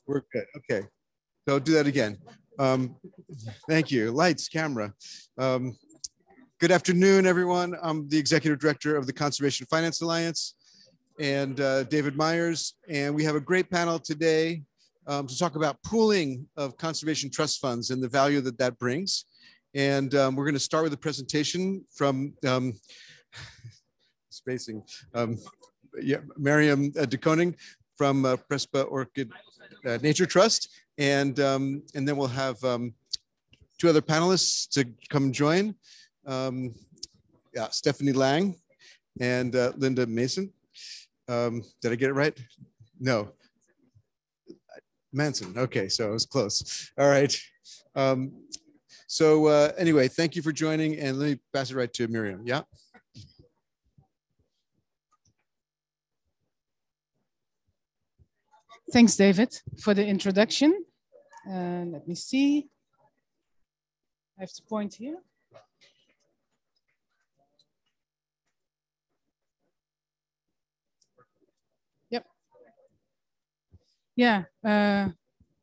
We're good. Okay. So do that again. Thank you. Lights, camera. Good afternoon, everyone. I'm the Executive Director of the Conservation Finance Alliance and David Myers. And we have a great panel today to talk about pooling of conservation trust funds and the value that that brings. And we're going to start with a presentation from Mirjam de Konig from Prespa Ohrid Nature Trust. And then we'll have two other panelists to come join. Stephanie Lang and Linda Mason. Did I get it right? No. Manson. Okay, so it was close. All right. Anyway, thank you for joining, and let me pass it right to Mirjam. Yeah. Thanks, David, for the introduction. Let me see. I have to point here. Yep. Yeah,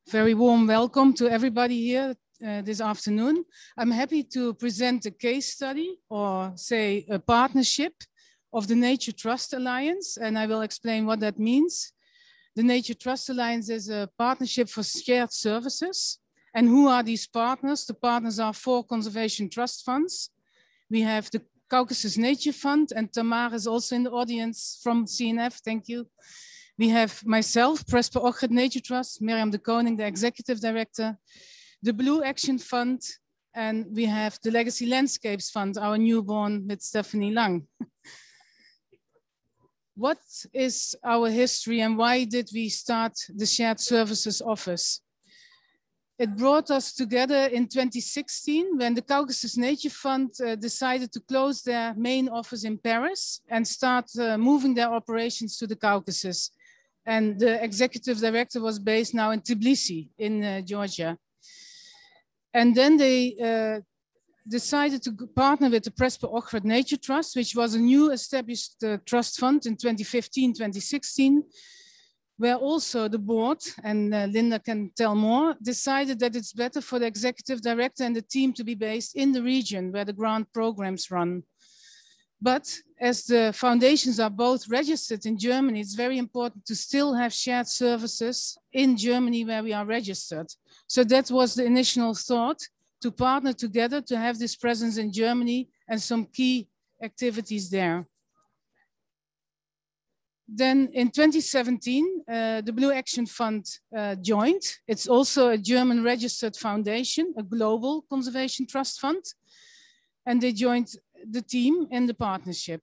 very warm welcome to everybody here this afternoon. I'm happy to present a case study, or say a partnership of the Nature Trust Alliance, and I will explain what that means. The Nature Trust Alliance is a partnership for shared services. And who are these partners? The partners are 4 conservation trust funds. We have the Caucasus Nature Fund, and Tamar is also in the audience from CNF, thank you. We have myself, Prespa Ohrid Nature Trust, Mirjam de Konig, the Executive Director, the Blue Action Fund, and we have the Legacy Landscapes Fund, our newborn with Stephanie Lang. What is our history and why did we start the Shared Services Office? It brought us together in 2016 when the Caucasus Nature Fund decided to close their main office in Paris and start moving their operations to the Caucasus. And the executive director was based now in Tbilisi in Georgia. And then they decided to partner with the Prespa Ohrid Nature Trust, which was a new established trust fund in 2015, 2016, where also the board, and Linda can tell more, decided that it's better for the executive director and the team to be based in the region where the grant programs run. But as the foundations are both registered in Germany, it's very important to still have shared services in Germany where we are registered. So that was the initial thought, to partner together to have this presence in Germany and some key activities there. Then in 2017, the Blue Action Fund joined. It's also a German registered foundation, a global conservation trust fund. And they joined the team in the partnership.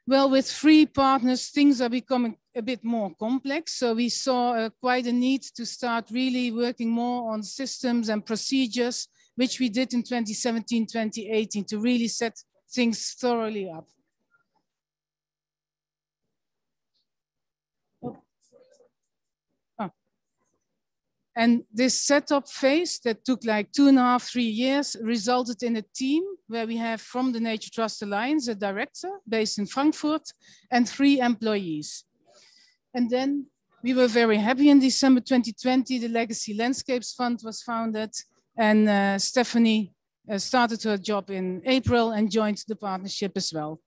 Well, with 3 partners, things are becoming a bit more complex. So we saw quite a need to start really working more on systems and procedures, which we did in 2017, 2018 to really set things thoroughly up. And this setup phase that took like 2.5, 3 years resulted in a team where we have from the Nature Trust Alliance, a director based in Frankfurt and 3 employees. And then we were very happy in December 2020, the Legacy Landscapes Fund was founded, and Stephanie started her job in April and joined the partnership as well.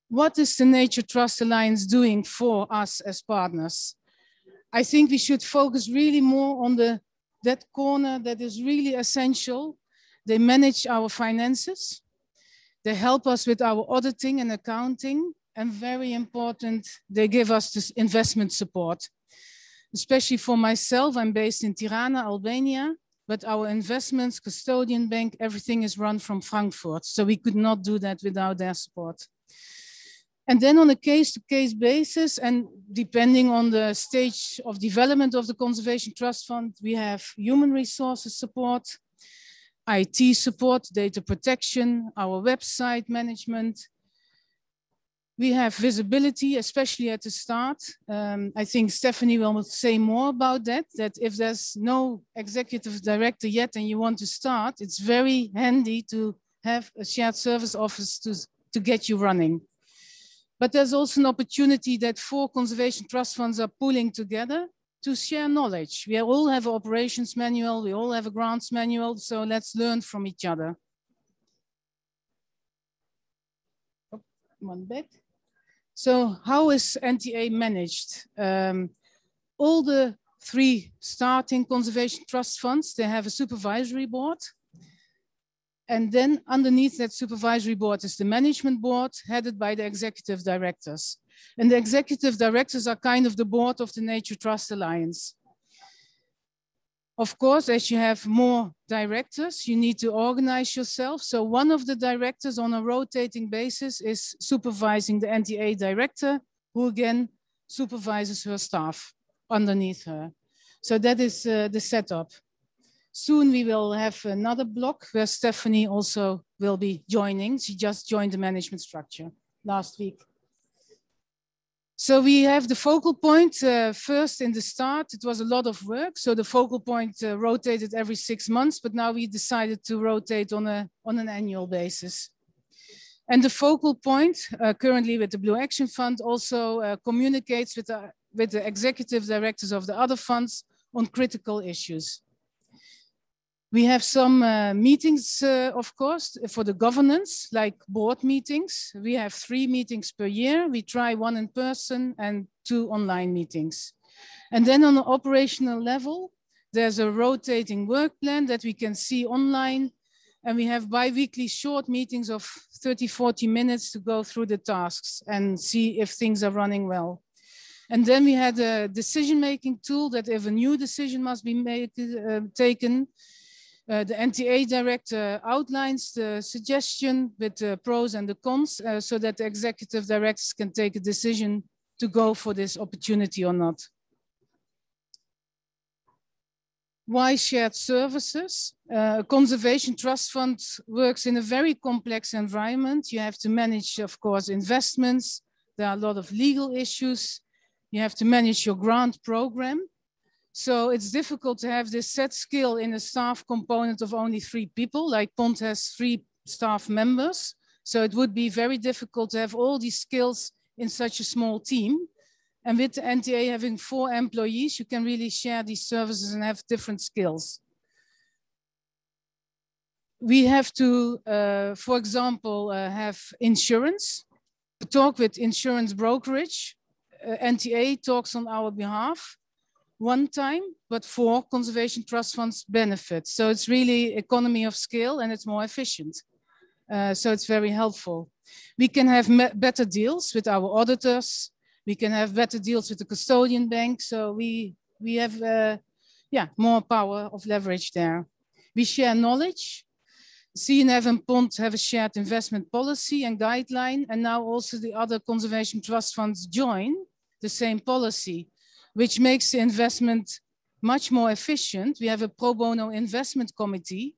What is the Nature Trust Alliance doing for us as partners? I think we should focus really more on that corner that is really essential. They manage our finances. They help us with our auditing and accounting. And very important, they give us this investment support. Especially for myself, I'm based in Tirana, Albania, but our investments, custodian bank, everything is run from Frankfurt. So we could not do that without their support. And then on a case-to-case basis, and depending on the stage of development of the Conservation Trust Fund, we have human resources support, IT support, data protection, our website management. We have visibility, especially at the start. I think Stephanie will say more about that if there's no executive director yet and you want to start, it's very handy to have a shared service office to get you running. But there's also an opportunity that 4 conservation trust funds are pooling together to share knowledge. We all have an operations manual, we all have a grants manual, so let's learn from each other. Oh, one back. So how is NTA managed? All the 3 starting conservation trust funds, they have a supervisory board. And then underneath that supervisory board is the management board headed by the executive directors. And the executive directors are kind of the board of the Nature Trust Alliance. Of course, as you have more directors, you need to organize yourself. So one of the directors on a rotating basis is supervising the NTA director, who again supervises her staff underneath her. So that is the setup. Soon we will have another block where Stephanie also will be joining. She just joined the management structure last week. So we have the focal point. First in the start, it was a lot of work. So the focal point rotated every 6 months, but now we decided to rotate on an annual basis. And the focal point currently with the Blue Action Fund also communicates with the executive directors of the other funds on critical issues. We have some meetings, of course, for the governance, like board meetings. We have 3 meetings per year. We try 1 in person and 2 online meetings. And then on an operational level, there's a rotating work plan that we can see online. And we have bi-weekly short meetings of 30, 40 minutes to go through the tasks and see if things are running well. And then we had a decision-making tool that if a new decision must be taken, the NTA director outlines the suggestion with the pros and the cons so that the executive directors can take a decision to go for this opportunity or not. Why shared services? A conservation trust fund works in a very complex environment. You have to manage, of course, investments. There are a lot of legal issues. You have to manage your grant program. So it's difficult to have this set skill in a staff component of only 3 people, like PONT has 3 staff members. So it would be very difficult to have all these skills in such a small team. And with the NTA having 4 employees, you can really share these services and have different skills. We have to, for example, have insurance, talk with insurance brokerage. NTA talks on our behalf. 1 time, but 4 conservation trust funds benefit. So it's really economy of scale and it's more efficient. So it's very helpful. We can have better deals with our auditors. We can have better deals with the custodian bank. So we have more power of leverage there. We share knowledge. CNF and PONT have a shared investment policy and guideline. And now also the other conservation trust funds join the same policy, which makes the investment much more efficient. We have a pro bono investment committee.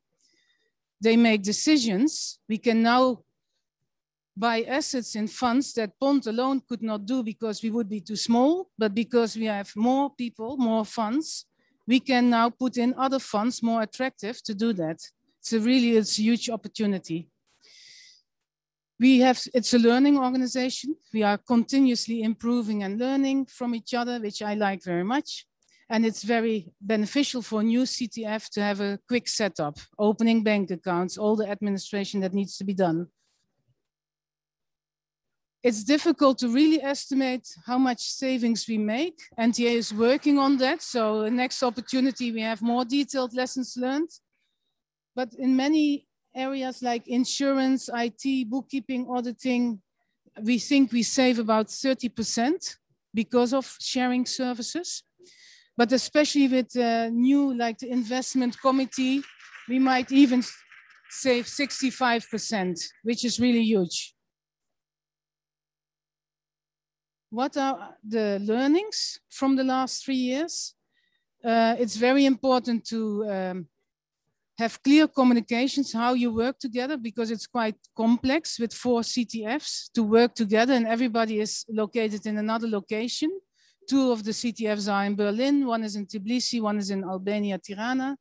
They make decisions. We can now buy assets in funds that PONT alone could not do because we would be too small, but because we have more people, more funds, we can now put in other funds more attractive to do that. It's a huge opportunity. It's a learning organization. We are continuously improving and learning from each other, which I like very much. And it's very beneficial for new CTF to have a quick setup, opening bank accounts, all the administration that needs to be done. It's difficult to really estimate how much savings we make. NTA is working on that. So the next opportunity, we have more detailed lessons learned. But in many areas like insurance, IT, bookkeeping, auditing, we think we save about 30% because of sharing services. But especially with new, like the investment committee, we might even save 65%, which is really huge. What are the learnings from the last 3 years? It's very important to have clear communications, how you work together, because it's quite complex with 4 CTFs to work together and everybody is located in another location. 2 of the CTFs are in Berlin, 1 is in Tbilisi, 1 is in Albania, Tirana.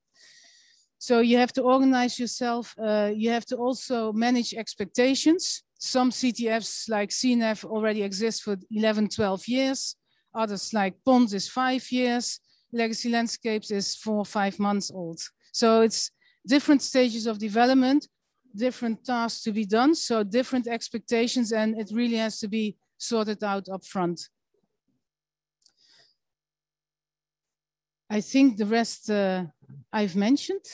So you have to organize yourself. You have to also manage expectations. Some CTFs like CNF already exist for 11, 12 years. Others like PONT is 5 years. Legacy Landscapes is 4 or 5 months old. So it's different stages of development, different tasks to be done, so different expectations, and it really has to be sorted out up front. I think the rest I've mentioned.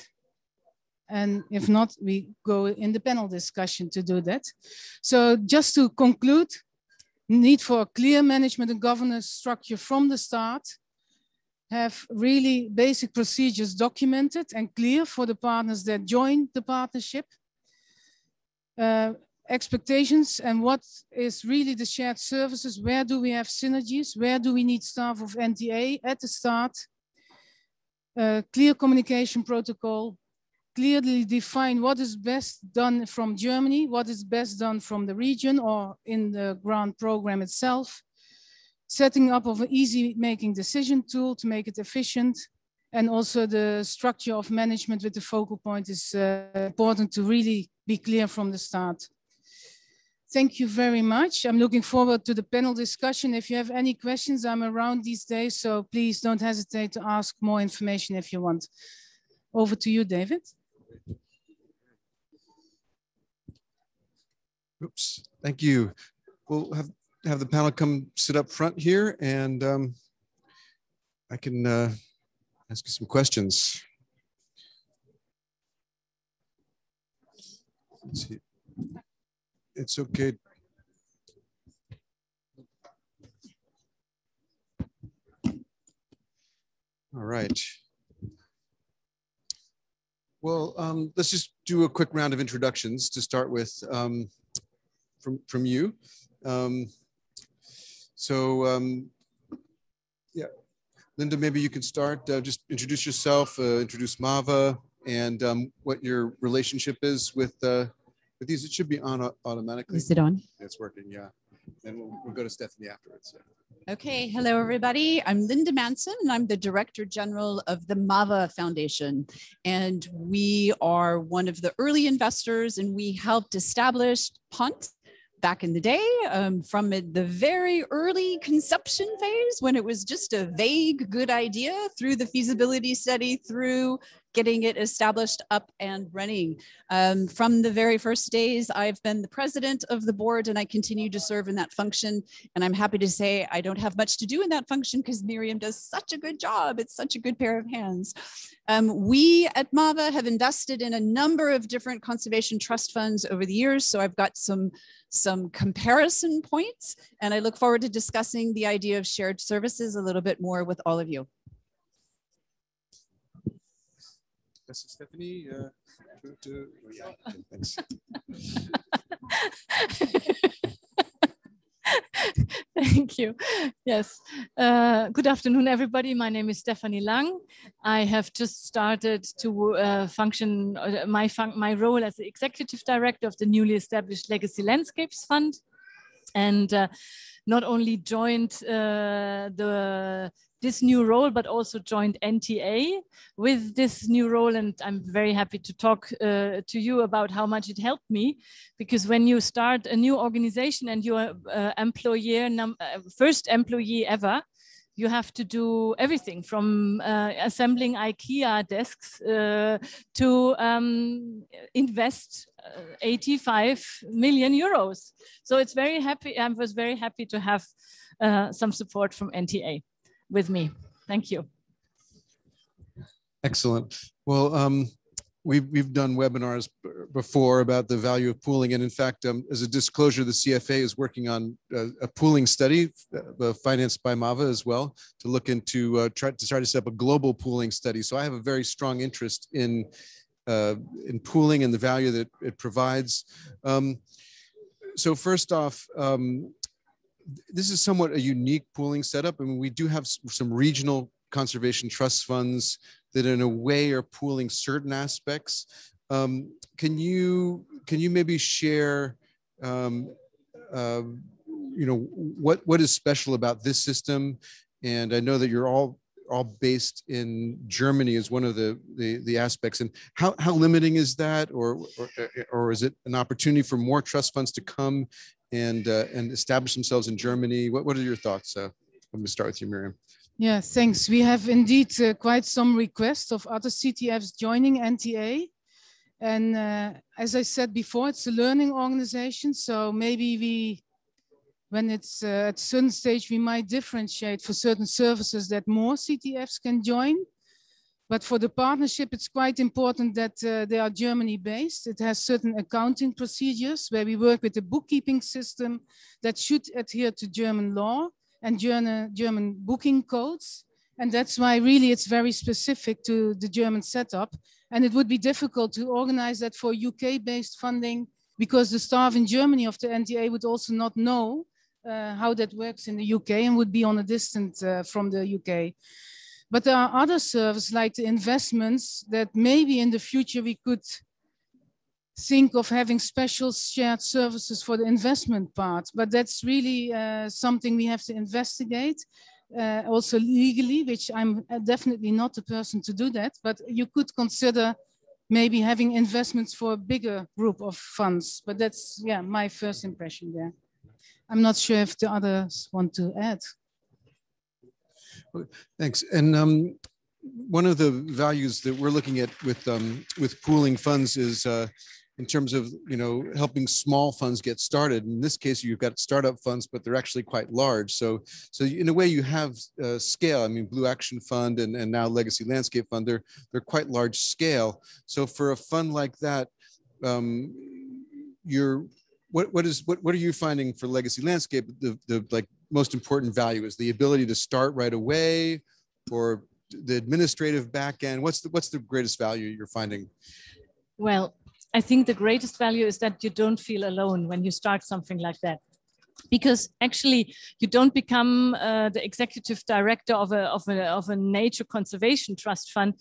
And if not, we go in the panel discussion to do that. So just to conclude, need for a clear management and governance structure from the start, have really basic procedures documented and clear for the partners that join the partnership, expectations and what is really the shared services, where do we have synergies, where do we need staff of NTA at the start, clear communication protocol, clearly define what is best done from Germany, what is best done from the region or in the grant program itself, setting up of an easy making decision tool to make it efficient, and also the structure of management with the focal point is important to really be clear from the start. Thank you very much. I'm looking forward to the panel discussion. If you have any questions, I'm around these days, so please don't hesitate to ask more information if you want. Over to you, David. Oops, thank you. We'll have the panel come sit up front here, and I can ask you some questions. Let's see. It's okay. All right. Well, let's just do a quick round of introductions to start with from you. Yeah, Linda, maybe you could start. Just introduce yourself, introduce MAVA, and what your relationship is with these. It should be on automatically. Is it on? It's working, yeah. And we'll go to Stephanie afterwards. Yeah. Okay, hello everybody. I'm Linda Manson and I'm the Director General of the MAVA Foundation. And we are one of the early investors, and we helped establish PONT back in the day, from the very early conception phase when it was just a vague good idea, through the feasibility study, through getting it established up and running. From the very first days, I've been the president of the board, and I continue to serve in that function. And I'm happy to say I don't have much to do in that function because Mirjam does such a good job. It's such a good pair of hands. We at MAVA have invested in a number of different conservation trust funds over the years. So I've got some comparison points, and I look forward to discussing the idea of shared services a little bit more with all of you. That's Stephanie. Yeah, thanks. Thank you. Yes. Good afternoon, everybody. My name is Stephanie Lang. I have just started to function my role as the executive director of the newly established Legacy Landscapes Fund, and not only joined this new role, but also joined NTA with this new role. And I'm very happy to talk to you about how much it helped me, because when you start a new organization and you're first employee ever, you have to do everything from assembling IKEA desks to invest 85 million euros. So it's very happy. I was very happy to have some support from NTA with me. Thank you. Excellent. Well, we've done webinars before about the value of pooling, and in fact, as a disclosure, the CFA is working on a pooling study financed by MAVA as well, to look into try to set up a global pooling study. So I have a very strong interest in pooling and the value that it provides. So first off, this is somewhat a unique pooling setup. I mean, we do have some regional conservation trust funds that in a way are pooling certain aspects. Can you maybe share, what is special about this system? And I know that you're all based in Germany as one of the aspects. And how limiting is that, or is it an opportunity for more trust funds to come and establish themselves in Germany? What are your thoughts? Let me start with you, Mirjam. Yeah, thanks. We have indeed quite some requests of other CTFs joining NTA. And as I said before, it's a learning organization. So maybe when it's at a certain stage, we might differentiate for certain services that more CTFs can join. But for the partnership, it's quite important that they are Germany-based. It has certain accounting procedures where we work with a bookkeeping system that should adhere to German law and German booking codes. And that's why really it's very specific to the German setup. And it would be difficult to organize that for UK-based funding because the staff in Germany of the NTA would also not know how that works in the UK and would be on a distance from the UK. But there are other services like the investments that maybe in the future we could think of having special shared services for the investment part. But that's really something we have to investigate, also legally, which I'm definitely not the person to do that. But you could consider maybe having investments for a bigger group of funds. But that's, yeah, my first impression there. I'm not sure if the others want to add. Thanks. And one of the values that we're looking at with pooling funds is in terms of helping small funds get started. In this case, you've got startup funds, but they're actually quite large. So in a way, you have scale. I mean, Blue Action Fund and now Legacy Landscape Fund, they're quite large scale. So for a fund like that, what are you finding for Legacy Landscape? The like most important value is the ability to start right away, or the administrative back end. What's the greatest value you're finding? Well, I think the greatest value is that you don't feel alone when you start something like that, because actually you don't become the executive director of a nature conservation trust fund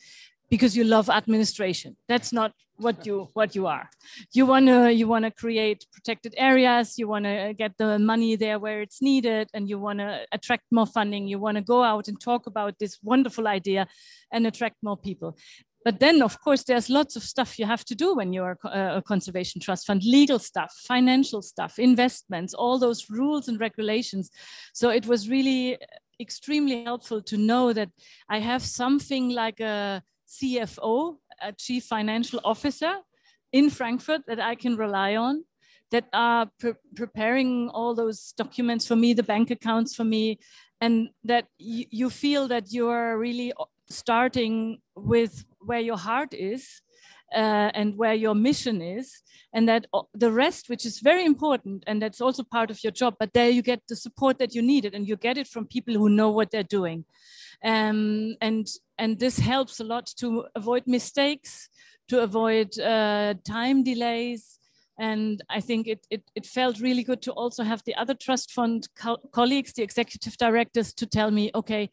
because you love administration. That's not what you are. You wanna create protected areas. You wanna get the money there where it's needed, and you wanna attract more funding. You wanna go out and talk about this wonderful idea and attract more people. But then, of course, there's lots of stuff you have to do when you're a conservation trust fund: legal stuff, financial stuff, investments, all those rules and regulations. So it was really extremely helpful to know that I have something like a CFO, a chief financial officer in Frankfurt that I can rely on, that are preparing all those documents for me, the bank accounts for me, and that you feel that you are really starting with where your heart is and where your mission is, and that the rest, which is very important, and that's also part of your job, but there you get the support that you needed, and you get it from people who know what they're doing. And this helps a lot to avoid mistakes, to avoid time delays. And I think it felt really good to also have the other trust fund colleagues, the executive directors, to tell me, okay,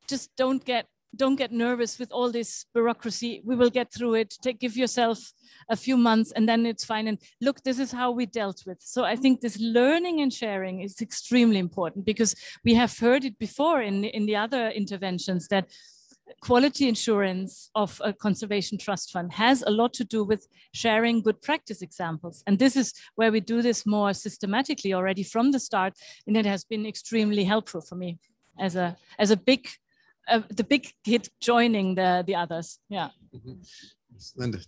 just don't get nervous with all this bureaucracy. We will get through it. Give yourself a few months and then it's fine. And look, this is how we dealt with. So I think this learning and sharing is extremely important, because we have heard it before in the other interventions that quality assurance of a conservation trust fund has a lot to do with sharing good practice examples. And this is where we do this more systematically already from the start. And it has been extremely helpful for me as a big the big kid joining the others. Yeah. Linda.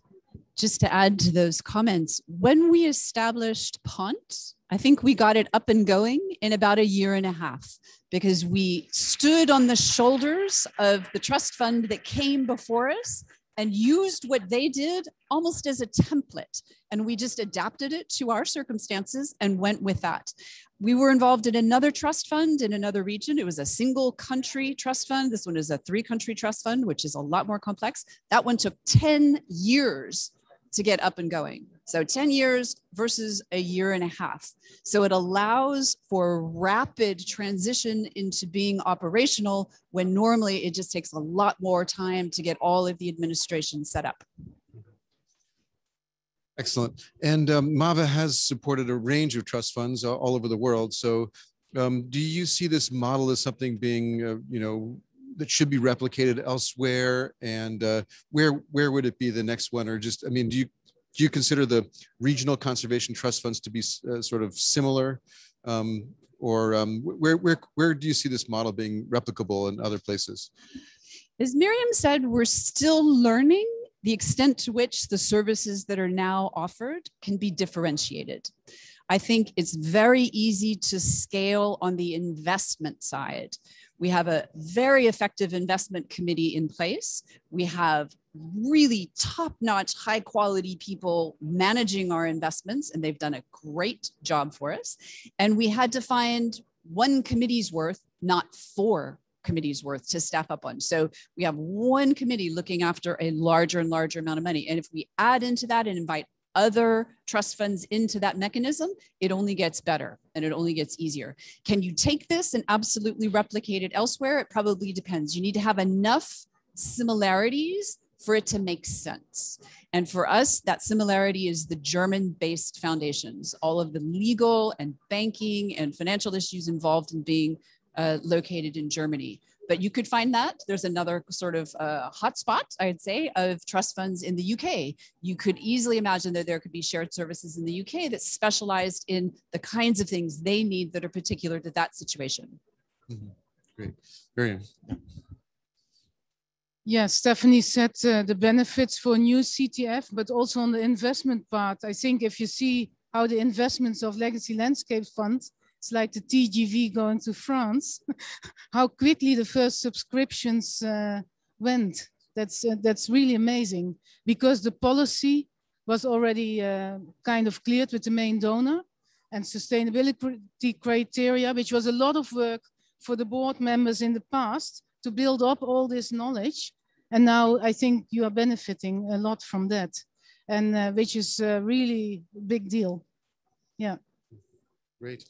Just to add to those comments, when we established PONT, I think we got it up and going in about a year and a half, because we stood on the shoulders of the trust fund that came before us and used what they did almost as a template. And we just adapted it to our circumstances and went with that. We were involved in another trust fund in another region. It was a single country trust fund. This one is a 3-country trust fund, which is a lot more complex. That one took 10 years to get up and going. So 10 years versus a year and a half. So it allows for rapid transition into being operational, when normally it just takes a lot more time to get all of the administration set up. Excellent. And MAVA has supported a range of trust funds all over the world. So do you see this model as something being, that should be replicated elsewhere? And where would it be the next one? Or just, I mean, do you consider the regional conservation trust funds to be sort of similar? or where do you see this model being replicable in other places? As Mirjam said, we're still learning the extent to which the services that are now offered can be differentiated. I think it's very easy to scale on the investment side. We have a very effective investment committee in place. We have really top-notch, high-quality people managing our investments, and they've done a great job for us. And we had to find one committee's worth, not 4 committees worth to staff up on. So we have one committee looking after a larger and larger amount of money. And if we add into that and invite other trust funds into that mechanism, it only gets better and it only gets easier. Can you take this and absolutely replicate it elsewhere? It probably depends. You need to have enough similarities for it to make sense. And for us, that similarity is the German-based foundations, all of the legal and banking and financial issues involved in being located in Germany. But you could find that. There's another sort of hotspot, I'd say, of trust funds in the UK. You could easily imagine that there could be shared services in the UK that specialized in the kinds of things they need that are particular to that situation. Mm-hmm. Great. Mirjam. Yeah, Stephanie said the benefits for new CTF, but also on the investment part. I think if you see how the investments of legacy landscape funds, it's like the TGV going to France, how quickly the first subscriptions went. That's really amazing, because the policy was already kind of cleared with the main donor, and sustainability criteria, which was a lot of work for the board members in the past to build up all this knowledge. And now I think you are benefiting a lot from that, and which is a really big deal. Yeah. Great.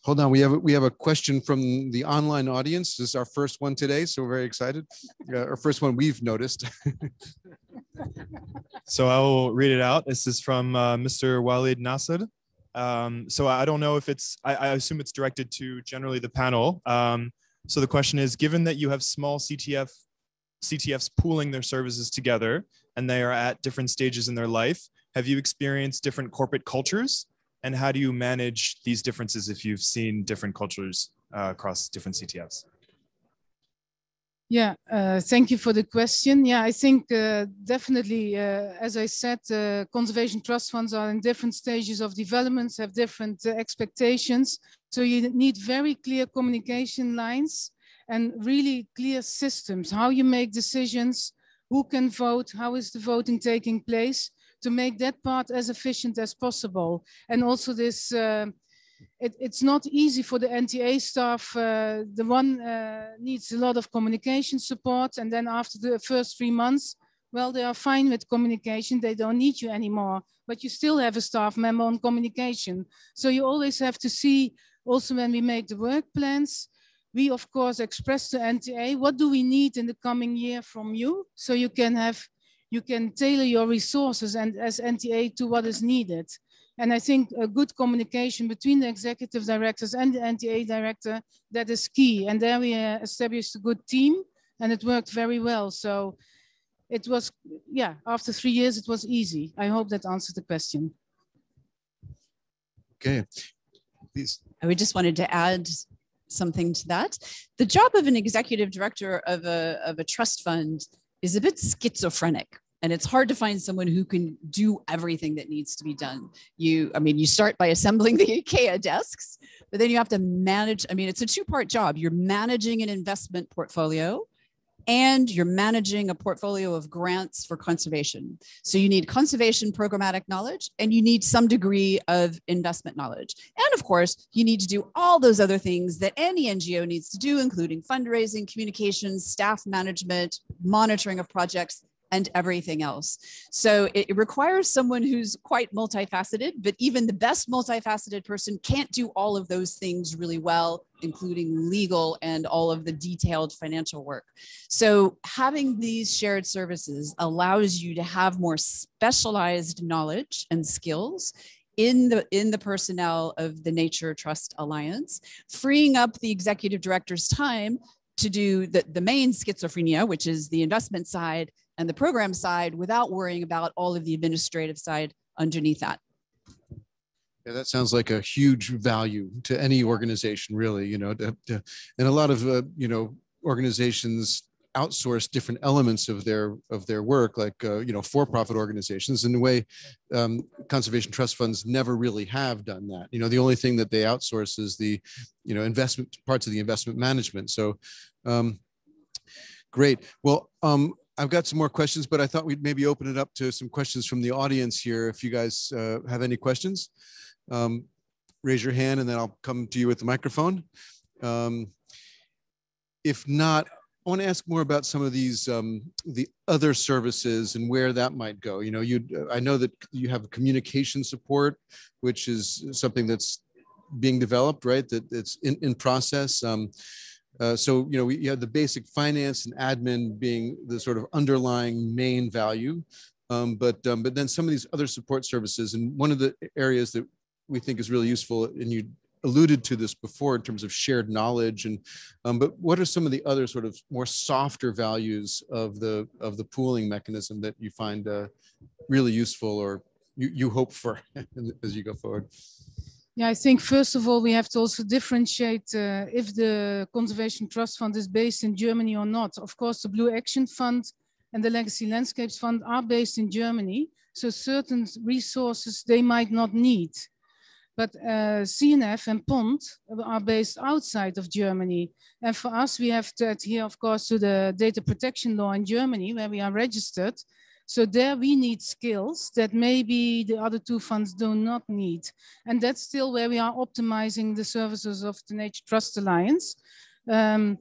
Hold on, we have a question from the online audience. This is our first one today, so we're very excited. Our first one we've noticed. So I will read it out. This is from Mr. Walid Nasser. So I don't know if it's, I assume it's directed to generally the panel. So the question is, given that you have small CTFs pooling their services together and they are at different stages in their life, have you experienced different corporate cultures? And how do you manage these differences if you've seen different cultures across different CTFs? Yeah, thank you for the question. Yeah, I think definitely, as I said, conservation trust funds are in different stages of developments, have different expectations. So you need very clear communication lines and really clear systems, how you make decisions, who can vote, how is the voting taking place, to make that part as efficient as possible. And also this, it's not easy for the NTA staff. The one needs a lot of communication support. And then after the first 3 months, well, they are fine with communication. They don't need you anymore, but you still have a staff member on communication. So you always have to see, also when we make the work plans, we of course express to NTA, what do we need in the coming year from you? So you can tailor your resources and as NTA to what is needed. And I think a good communication between the executive directors and the NTA director, that is key. And there we established a good team and it worked very well. So it was, yeah, after 3 years, it was easy. I hope that answered the question. Okay, please. I just wanted to add something to that. The job of an executive director of a trust fund is a bit schizophrenic. And it's hard to find someone who can do everything that needs to be done. You start by assembling the IKEA desks, but then you have to manage. It's a 2-part job. You're managing an investment portfolio and you're managing a portfolio of grants for conservation. So you need conservation programmatic knowledge and you need some degree of investment knowledge. And of course, you need to do all those other things that any NGO needs to do, including fundraising, communications, staff management, monitoring of projects, and everything else. So it requires someone who's quite multifaceted, but even the best multifaceted person can't do all of those things really well, including legal and all of the detailed financial work. So having these shared services allows you to have more specialized knowledge and skills in the personnel of the Nature Trust Alliance, freeing up the executive director's time to do the main schizophrenia, which is the investment side and the program side, without worrying about all of the administrative side underneath that. Yeah, that sounds like a huge value to any organization, really. You know, and a lot of you know, organizations outsource different elements of their work, like you know, for-profit organizations. In a way, conservation trust funds never really have done that. You know, the only thing that they outsource is the, you know, investment parts of the investment management. So, great. Well, I've got some more questions, but I thought we'd maybe open it up to some questions from the audience here. If you guys have any questions, raise your hand and then I'll come to you with the microphone. If not, I want to ask more about some of these, the other services and where that might go. You know, I know that you have communication support, which is something that's being developed, right? That it's in process. So, you know, you have the basic finance and admin being the sort of underlying main value, but then some of these other support services, and one of the areas that we think is really useful, and you alluded to this before in terms of shared knowledge, and but what are some of the other sort of more softer values of the pooling mechanism that you find really useful, or you hope for as you go forward? Yeah, I think first of all, we have to also differentiate if the Conservation Trust Fund is based in Germany or not. Of course, the Blue Action Fund and the Legacy Landscapes Fund are based in Germany. So certain resources they might not need. But CNF and POND are based outside of Germany. And for us, we have to adhere, of course, to the data protection law in Germany, where we are registered. So there we need skills that maybe the other two funds do not need. And that's still where we are optimizing the services of the Nature Trust Alliance. There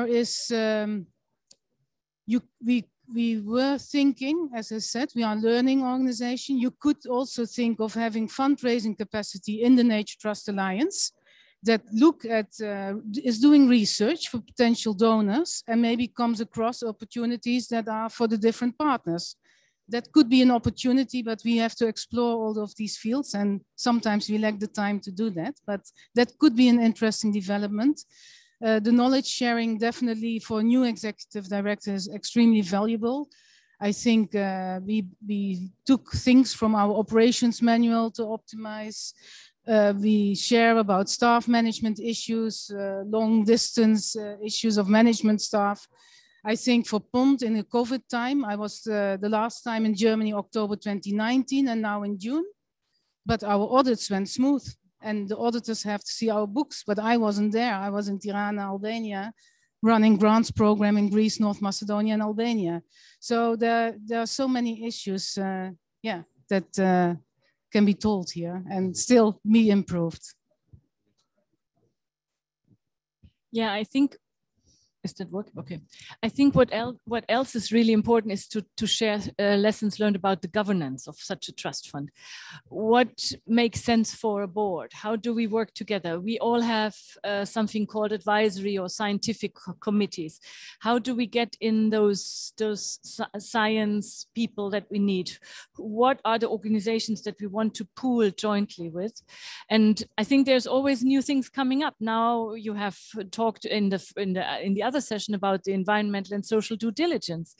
is, we were thinking, as I said, we are a learning organization. You could also think of having fundraising capacity in the Nature Trust Alliance that look at, is doing research for potential donors and maybe comes across opportunities that are for the different partners. That could be an opportunity, but we have to explore all of these fields, and sometimes we lack the time to do that, but that could be an interesting development. The knowledge sharing definitely for new executive directors is extremely valuable. I think we took things from our operations manual to optimize. We share about staff management issues, long distance issues of management staff. I think for POND in the COVID time, I was the last time in Germany, October 2019, and now in June. But our audits went smooth, and the auditors have to see our books, but I wasn't there. I was in Tirana, Albania, running grants program in Greece, North Macedonia, and Albania. So there are so many issues, that can be told here and still be improved. Yeah, I think, is that working? Okay. I think what else is really important is to share lessons learned about the governance of such a trust fund. What makes sense for a board? How do we work together? We all have something called advisory or scientific committees. How do we get in those science people that we need? What are the organizations that we want to pool jointly with? And I think there's always new things coming up. Now you have talked in the other session about the environmental and social due diligence.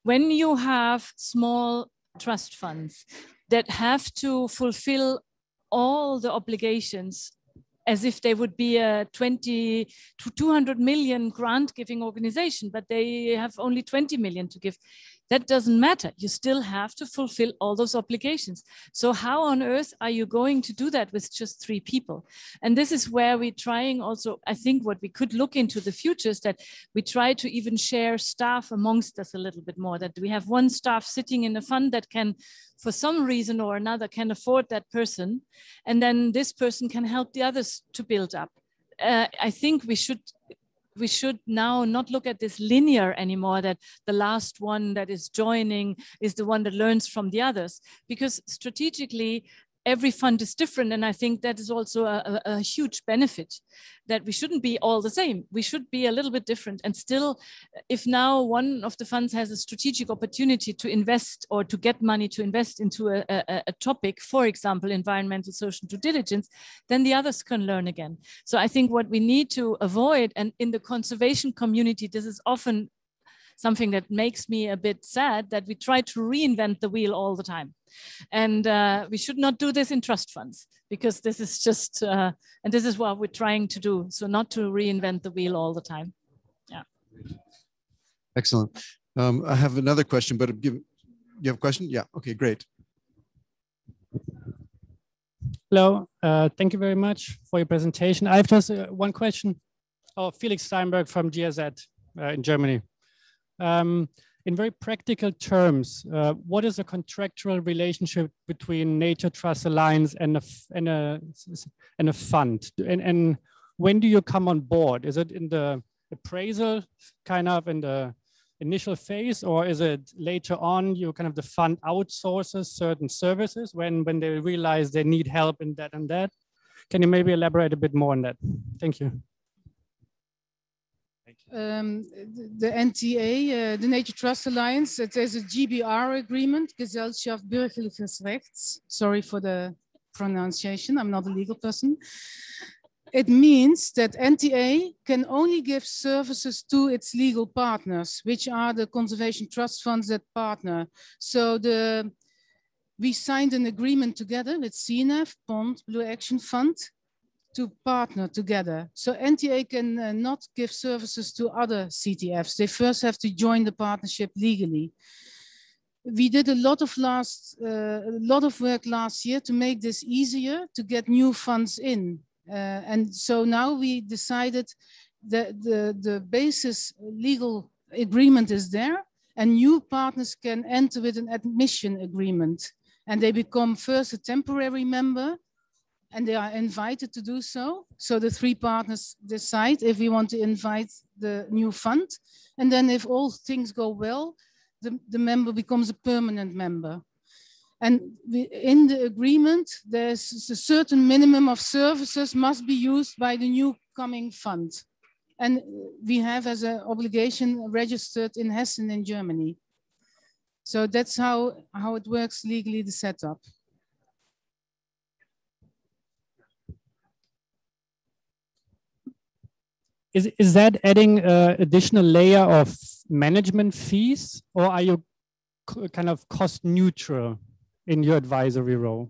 When you have small trust funds that have to fulfill all the obligations as if they would be a 20 to 200 million grant giving organization, but they have only 20 million to give. That doesn't matter. You still have to fulfill all those obligations. So how on earth are you going to do that with just 3 people? And this is where we're trying also, I think what we could look into the future is that we try to even share staff amongst us a little bit more, that we have one staff sitting in a fund that can, for some reason or another, can afford that person. And then this person can help the others to build up. I think we should now not look at this linear anymore, that the last one that is joining is the one that learns from the others, because strategically every fund is different. And I think that is also a huge benefit, that we shouldn't be all the same. We should be a little bit different. And still, if now one of the funds has a strategic opportunity to invest or to get money to invest into a topic, for example, environmental social due diligence, then the others can learn again. So I think what we need to avoid, and in the conservation community, this is often something that makes me a bit sad, that we try to reinvent the wheel all the time. And we should not do this in trust funds, because this is just, and this is what we're trying to do. So not to reinvent the wheel all the time. Yeah. Excellent. I have another question, but you have a question? Yeah, okay, great. Hello, thank you very much for your presentation. I have just one question. Oh, Felix Steinberg from GIZ in Germany. In very practical terms, what is a contractual relationship between Nature Trust Alliance and a fund? And when do you come on board? Is it in the appraisal, kind of in the initial phase, or is it later on you kind of the fund outsources certain services when they realize they need help in that and that? Can you maybe elaborate a bit more on that? Thank you. The NTA, the Nature Trust Alliance, it is a GBR agreement, Gesellschaft Bürgerliches Rechts. Sorry for the pronunciation, I'm not a legal person. It means that NTA can only give services to its legal partners, which are the conservation trust funds that partner. So we signed an agreement together with CNF, Pond, Blue Action Fund, to partner together. So NTA can not give services to other CTFs. They first have to join the partnership legally. We did a lot of work last year to make this easier to get new funds in. And so now we decided that the basis legal agreement is there, and new partners can enter with an admission agreement. And they become first a temporary member, and they are invited to do so. So the three partners decide if we want to invite the new fund. And then if all things go well, the member becomes a permanent member. And in the agreement, there's a certain minimum of services must be used by the new coming fund. And we have as an obligation registered in Hessen in Germany. So that's how it works legally, the setup. Is that adding an additional layer of management fees, or are you kind of cost neutral in your advisory role?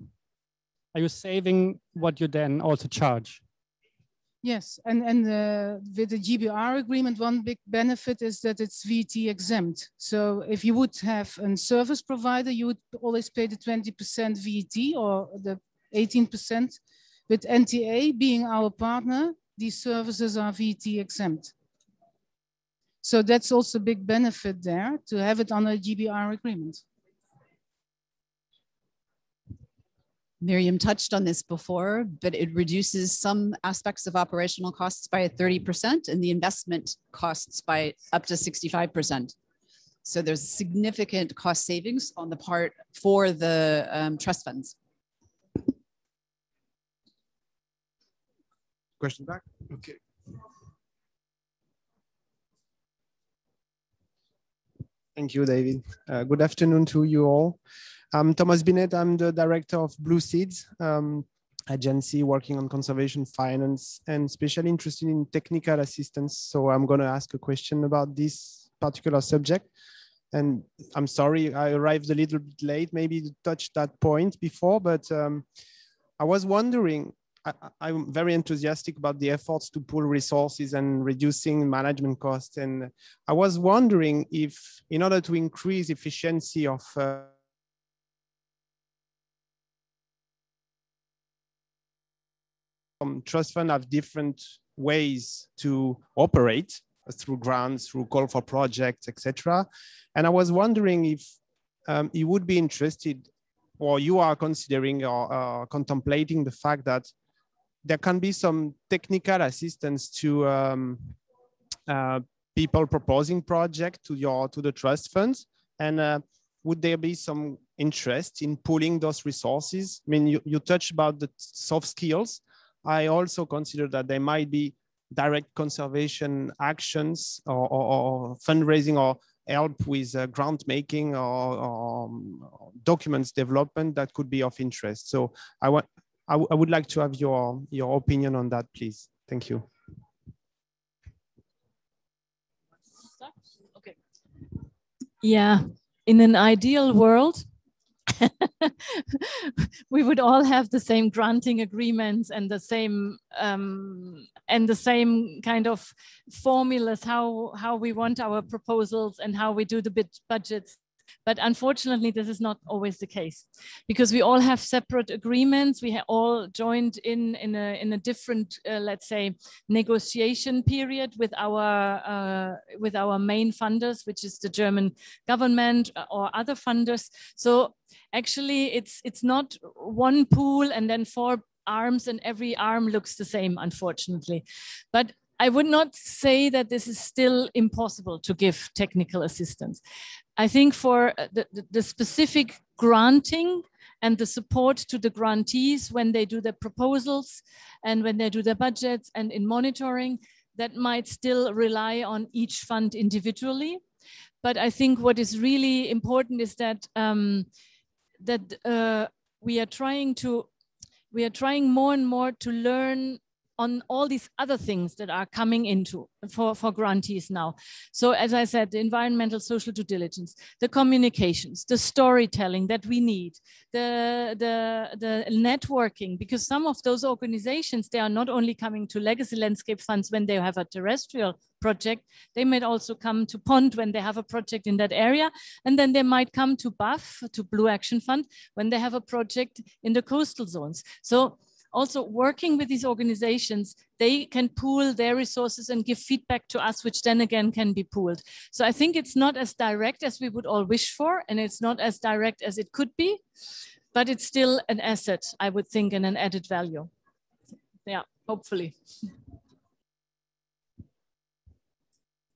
Are you saving what you then also charge? Yes, and with the GBR agreement, one big benefit is that it's VAT exempt. So if you would have a service provider, you would always pay the 20% VAT or the 18%. With NTA being our partner, these services are VAT exempt. So that's also a big benefit there to have it on a GBR agreement. Mirjam touched on this before, but it reduces some aspects of operational costs by 30% and the investment costs by up to 65%. So there's significant cost savings on the part for the trust funds. Question back? Okay. Thank you, David. Good afternoon to you all. I'm Thomas Binet. I'm the director of Blue Seeds agency working on conservation finance and especially interested in technical assistance. So I'm going to ask a question about this particular subject. And I'm sorry, I arrived a little bit late, maybe to touch that point before, but I was wondering, I'm very enthusiastic about the efforts to pool resources and reducing management costs. And I was wondering if, in order to increase efficiency of trust funds have different ways to operate through grants, through call for projects, etc. And I was wondering if you would be interested, or you are considering or contemplating the fact that there can be some technical assistance to people proposing projects to the trust funds, and would there be some interest in pooling those resources? I mean, you touched about the soft skills. I also consider that there might be direct conservation actions or fundraising or help with grant making or documents development that could be of interest. So I would like to have your opinion on that, please. Thank you. start? Okay. Yeah, in an ideal world, we would all have the same granting agreements and the same kind of formulas how we want our proposals and how we do the budgets. But unfortunately, this is not always the case because we all have separate agreements. We all joined in a different, let's say, negotiation period with our main funders, which is the German government or other funders. So actually, it's not one pool and then 4 arms and every arm looks the same, unfortunately. But I would not say that this is still impossible to give technical assistance. I think for the specific granting and the support to the grantees when they do their proposals and when they do their budgets and in monitoring, that might still rely on each fund individually. But I think what is really important is that we are trying more and more to learn on all these other things that are coming into for grantees now. So as I said, the environmental social due diligence, the communications, the storytelling that we need, the networking, because some of those organizations, they are not only coming to legacy landscape funds when they have a terrestrial project, they might also come to Pond when they have a project in that area. And then they might come to BAF, to Blue Action Fund, when they have a project in the coastal zones. So also working with these organizations, they can pool their resources and give feedback to us, which then again can be pooled. So I think it's not as direct as we would all wish for, and it's not as direct as it could be, but it's still an asset, I would think, and an added value. Yeah, hopefully.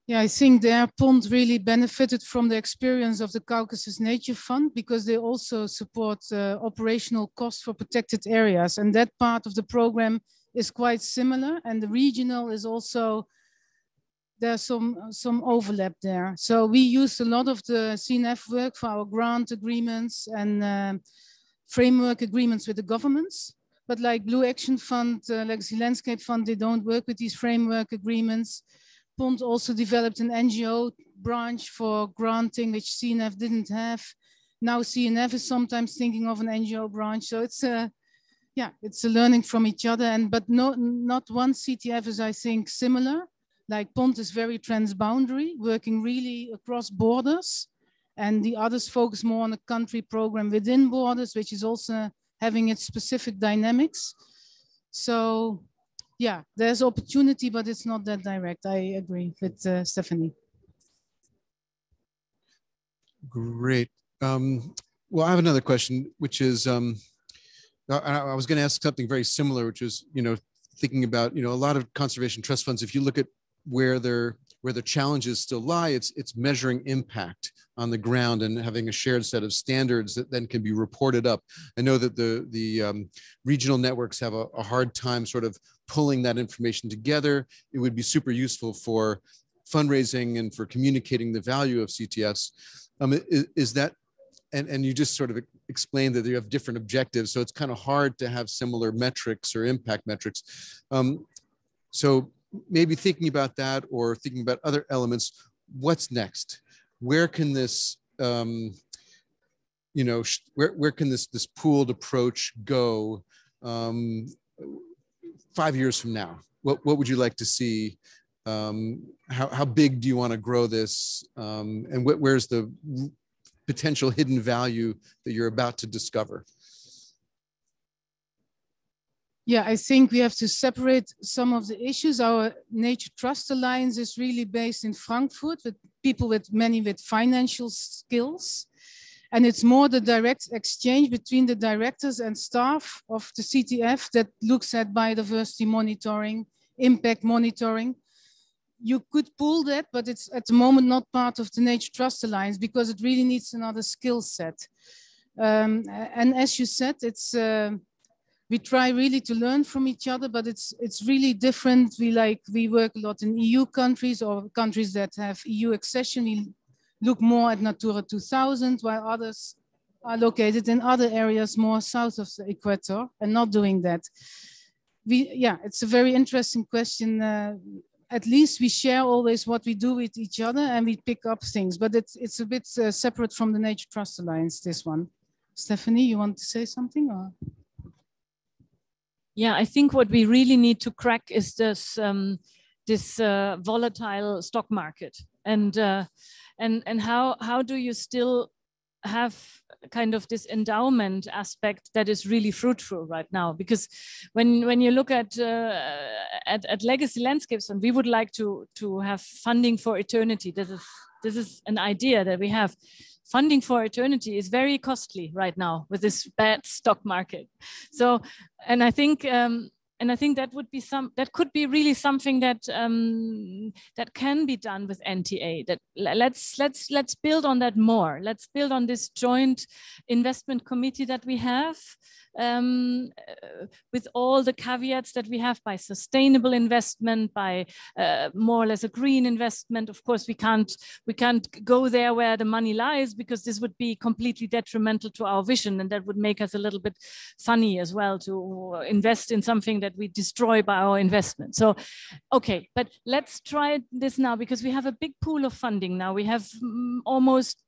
Yeah, I think their Pond really benefited from the experience of the Caucasus Nature Fund because they also support operational costs for protected areas. And that part of the program is quite similar. And the regional is also, there's some overlap there. So we used a lot of the CNF work for our grant agreements and framework agreements with the governments. But like Blue Action Fund, Legacy Landscape Fund, they don't work with these framework agreements. Pond also developed an NGO branch for granting, which CNF didn't have. Now CNF is sometimes thinking of an NGO branch. So it's a learning from each other. But not one CTF is, I think, similar. Like Pond is very transboundary, working really across borders. And the others focus more on a country program within borders, which is also having its specific dynamics. So yeah, there's opportunity, but it's not that direct. I agree with Stephanie. Great. Well, I have another question, which is, I was going to ask something very similar, which is, thinking about, a lot of conservation trust funds, if you look at where the challenges still lie, it's measuring impact on the ground and having a shared set of standards that then can be reported up. I know that the regional networks have a hard time sort of pulling that information together. It would be super useful for fundraising and for communicating the value of CTFs. Is that, and you just sort of explained that you have different objectives, so it's kind of hard to have similar metrics or impact metrics. So maybe thinking about that or thinking about other elements, what's next? Where can this, where can this pooled approach go 5 years from now? What would you like to see? How big do you want to grow this? And where's the potential hidden value that you're about to discover? Yeah, I think we have to separate some of the issues. Our Nature Trust Alliance is really based in Frankfurt with people with financial skills. And it's more the direct exchange between the directors and staff of the CTF that looks at biodiversity monitoring, impact monitoring. You could pool that, but it's at the moment not part of the Nature Trust Alliance because it really needs another skill set. And as you said, we try really to learn from each other, but it's really different. We work a lot in EU countries or countries that have EU accession. We look more at Natura 2000, while others are located in other areas more south of the equator and not doing that. It's a very interesting question. at least we share always what we do with each other and we pick up things, but it's a bit separate from the Nature Trust Alliance, this one. Stephanie, you want to say something? Or? Yeah, I think what we really need to crack is this volatile stock market, and how do you still have kind of this endowment aspect that is really fruitful right now? Because when you look at legacy landscapes, and we would like to have funding for eternity. This is an idea that we have. Funding for eternity is very costly right now with this bad stock market. So, and I think that could be really something that that can be done with NTA. That let's build on that more. Let's build on this joint investment committee that we have, with all the caveats that we have by sustainable investment, by more or less a green investment. Of course, we can't go there where the money lies, because this would be completely detrimental to our vision, and that would make us a little bit funny as well to invest in something that we destroy by our investment. So, okay, but let's try this now, because we have a big pool of funding now. We have almost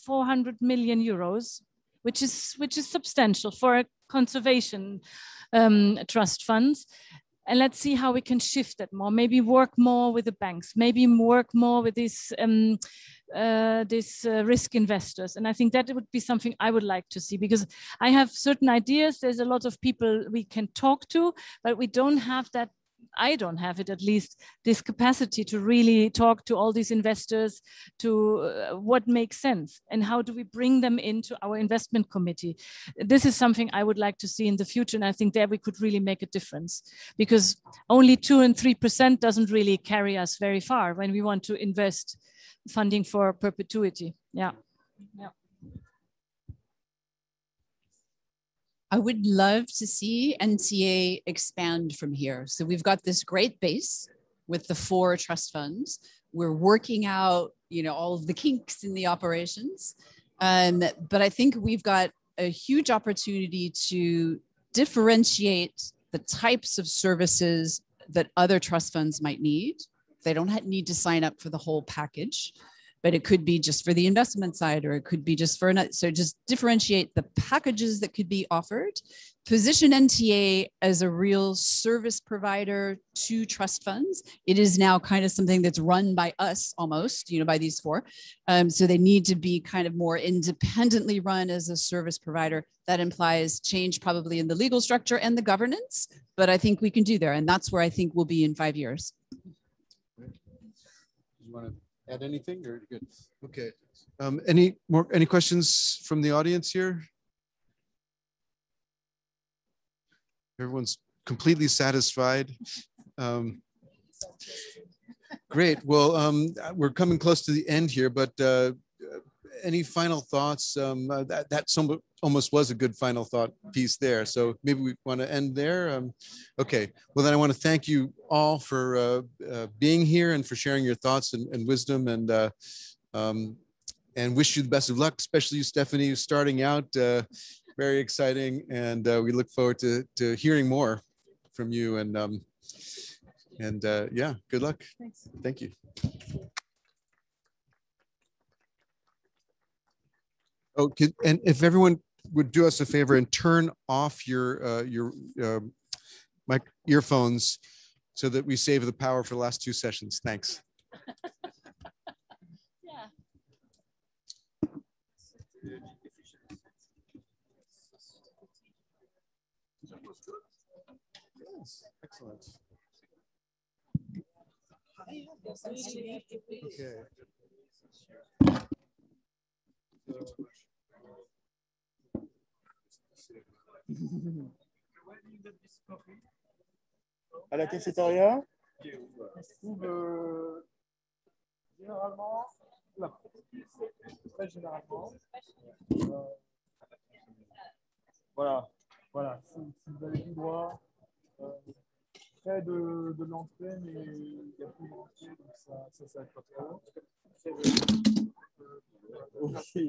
400 million euros, which is substantial for a conservation trust funds. And let's see how we can shift that more. Maybe work more with the banks. Maybe work more with these risk investors. And I think that would be something I would like to see, because I have certain ideas. There's a lot of people we can talk to, but we don't have that. I don't have it, at least, this capacity to really talk to all these investors, to what makes sense and how do we bring them into our investment committee. This is something I would like to see in the future. And I think there we could really make a difference, because only 2 and 3% doesn't really carry us very far when we want to invest funding for perpetuity. Yeah. Yeah. I would love to see NTA expand from here. So we've got this great base with the 4 trust funds. We're working out, all of the kinks in the operations. But I think we've got a huge opportunity to differentiate the types of services that other trust funds might need. They don't need to sign up for the whole package, but it could be just for the investment side, or it could be just for another. So just differentiate the packages that could be offered, position NTA as a real service provider to trust funds. It is now kind of something that's run by us almost, by these 4. So they need to be kind of more independently run as a service provider. That implies change probably in the legal structure and the governance, but I think we can do there. And that's where I think we'll be in 5 years. You want to add anything, or good? Okay. Any questions from the audience here? Everyone's completely satisfied. Great. Well, we're coming close to the end here, but any final thoughts? That almost was a good final thought piece there. So maybe we want to end there. Okay. Well, then I want to thank you all for being here and for sharing your thoughts and wisdom, and wish you the best of luck, especially you, Stephanie, who's starting out. Very exciting, and we look forward to hearing more from you. And yeah, good luck. Thanks. Thank you. Oh, and if everyone would do us a favor and turn off your earphones so that we save the power for the last 2 sessions. Thanks. Yeah. Yes, excellent. Okay. À la cafétéria, on se trouve généralement là, très généralement. Voilà, si vous allez tout droit, près de l'entrée, mais il n'y a plus d'entrée, donc ça s'arrête pas trop. Ok.